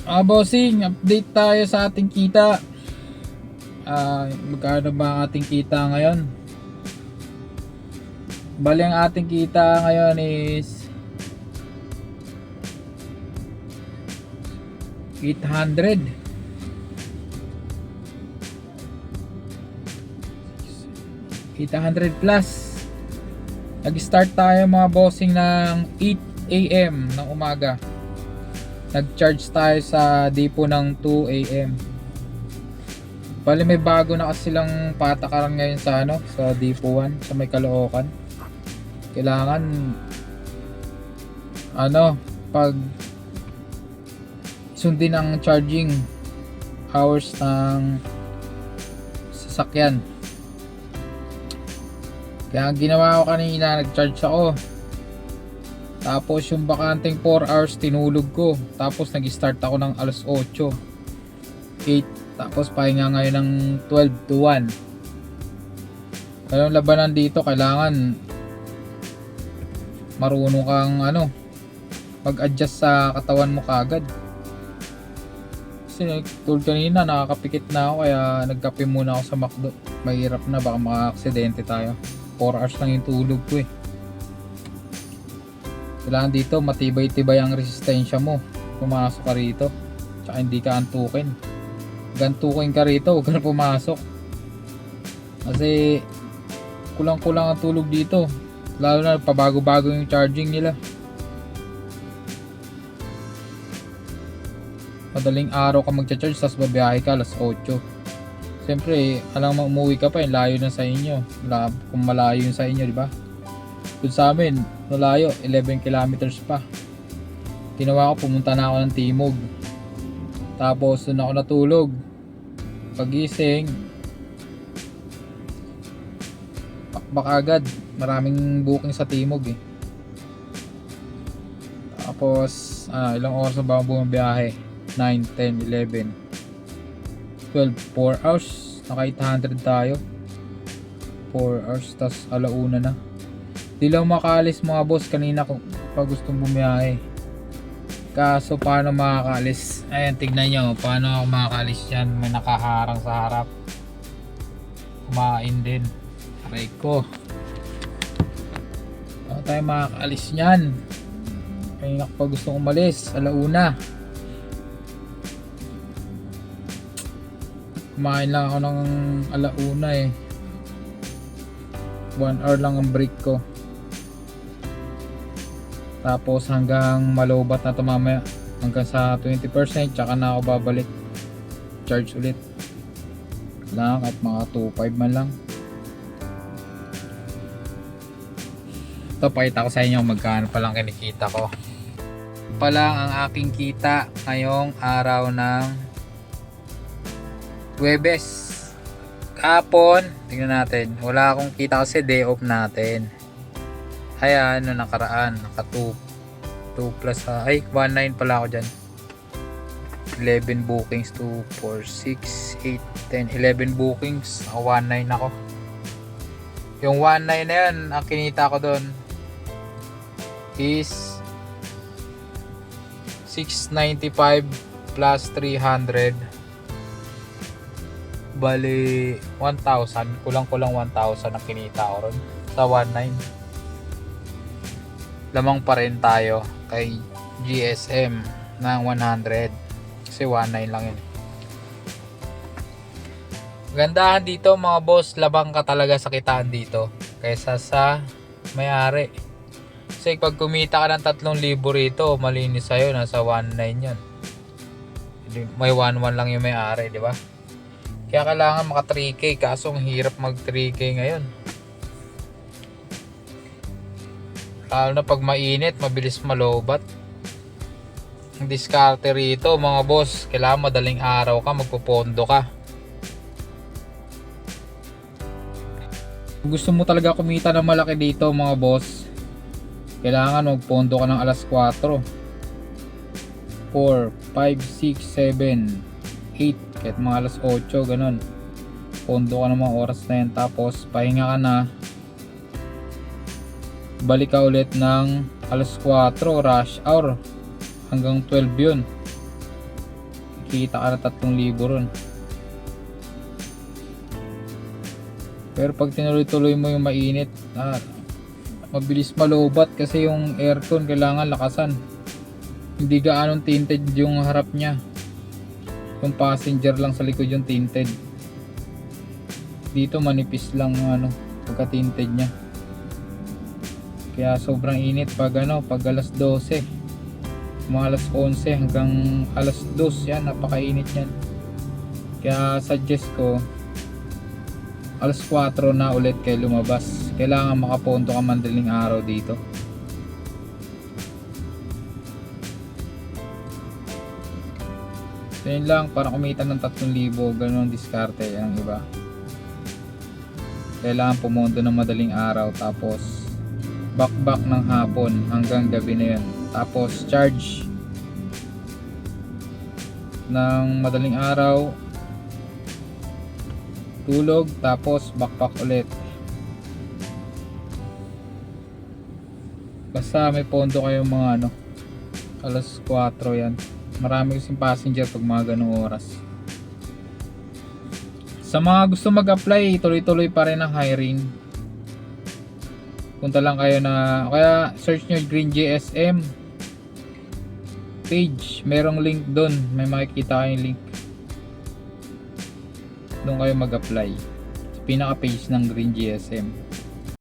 Bossing, update tayo sa ating kita. Magkano ba ang ating kita ngayon? Bali ang ating kita ngayon is 800. 800 plus. Nag-start tayo mga bossing ng 8 AM ng umaga. Nag-charge tayo sa depo ng 2 AM. Bali may bago na kasi silang patakaran ngayon sa sa depo 1 sa may Caloocan. Kailangan pag sundin ang charging hours ng sasakyan. Kaya ang ginawa ko kanina, nag-charge ako. Tapos yung bakanteng 4 hours tinulog ko. Tapos nag-start ako ng alas 8, 8. Tapos pahinga ngayon ng 12 to 1. Kaya yung labanan dito, kailangan marunong kang mag-adjust sa katawan mo kagad. Kasi tulad kanina, nakakapikit na ako, kaya nagkape muna ako sa McDo. Mahirap na, baka maka-aksidente tayo. 4 hours lang yung tulog ko eh. Kailangan dito matibay-tibay ang resistensya mo. Pumasok ka rito, tsaka hindi ka antukin. Gantukin ka rito, huwag ka na pumasok. Kasi kulang-kulang ang tulog dito. Lalo na pabago-bago yung charging nila. Madaling araw ka magcha-charge, tapos babiyahe ka alas 8. Siyempre, alam mo umuwi ka pa, yung layo na sa inyo. Kung malayo yun sa inyo, di ba? Doon sa amin, malayo, 11 kilometers pa. Ginawa ko, pumunta na ako ng Timog. Tapos doon ako natulog. Pagising, pakbak agad. Maraming booking sa Timog eh. Tapos ilang oras na ba ang bumabiyahe? 9, 10, 11, 12, 4 hours. Naka 800 tayo. 4 hours, tas alauna na. Di lang makaalis mga boss kanina kung pag gustong bumiyahe. Kaso paano makakaalis? Ayan, tignan nyo paano ako makakaalis yan. May nakaharang sa harap. Kumain din. Aray ko, paano tayo makakaalis yan? Kanina ko pa gustong umalis, alauna. Kumain lang ako ng alauna eh. 1 hour lang ang break ko. Tapos hanggang malobat na ito mamaya, hanggang sa 20%, tsaka na ako babalik charge ulit lang at mga 2.5 man lang. Ito, pakita ko sa inyo magkano palang kinikita ko. Palang ang aking kita ngayong araw ng Huwebes. Kahapon, tingnan natin, wala akong kita kasi day off natin. Ayan, no nakaraan, naka 2 plus, 19 pala ako dyan. 11 bookings, 2, 4, 6, 8, 10, 11 bookings, naka 19 ako. Yung 19 na yan, ang kinita ko doon is 695 plus 300, bali 1,000, kulang-kulang 1,000 ang kinita ko ron sa 19. Lamang pa rin tayo kay GSM ng 100 kasi 19 lang yun. Gandahan dito mga boss, labang ka talaga sa kitaan dito kaysa sa may-ari. Kasi pag kumita ka ng 3,000 rito, malinis sa'yo, nasa 19 yan. May 11 lang yung may-ari, di ba? Kaya kailangan maka 3K, kaso ang hirap mag 3K ngayon. Lalo na pag mainit, mabilis malobat. Ang diskarte rito mga boss, kailangan madaling araw ka, magpupondo ka. Kung gusto mo talaga kumita ng malaki dito mga boss, kailangan magpondo ka ng alas 4, 4, 5, 6, 7, 8, kahit mga alas 8, ganun. Pondo ka ng mga oras na yan, tapos pahinga ka na. Balik ka ulit ng alas 4, rush hour, hanggang 12 yun. kikita ka na 3,000 ron. Pero pag tinuloy-tuloy mo yung mainit, mabilis malobat kasi yung aircon kailangan lakasan. Hindi gaanong tinted yung harap niya. Yung passenger lang sa likod yung tinted. Dito manipis lang pagka tinted niya. Kaya sobrang init pag pag alas 12. Mga alas 11 hanggang alas 2 yan, napakainit yan. Kaya suggest ko alas 4 na ulit kayo lumabas. Kailangan makapunto ka madaling araw dito. So yun lang, para kumita ng 3,000, ganun diskarte ang iba. Kailangan pumunto ng madaling araw, tapos back ng hapon hanggang gabi na yun. Tapos charge ng madaling araw, tulog, tapos backpack ulit. Basta may pondo kayong mga alas 4 yan. Marami kasing passenger pag mga ganung oras. Sa mga gusto mag-apply, tuloy-tuloy pa rin ang hiring. Punta lang kayo kaya search nyo Green GSM page, merong link doon, may makikita kayong link. Doon kayo mag-apply sa pinaka page ng Green GSM.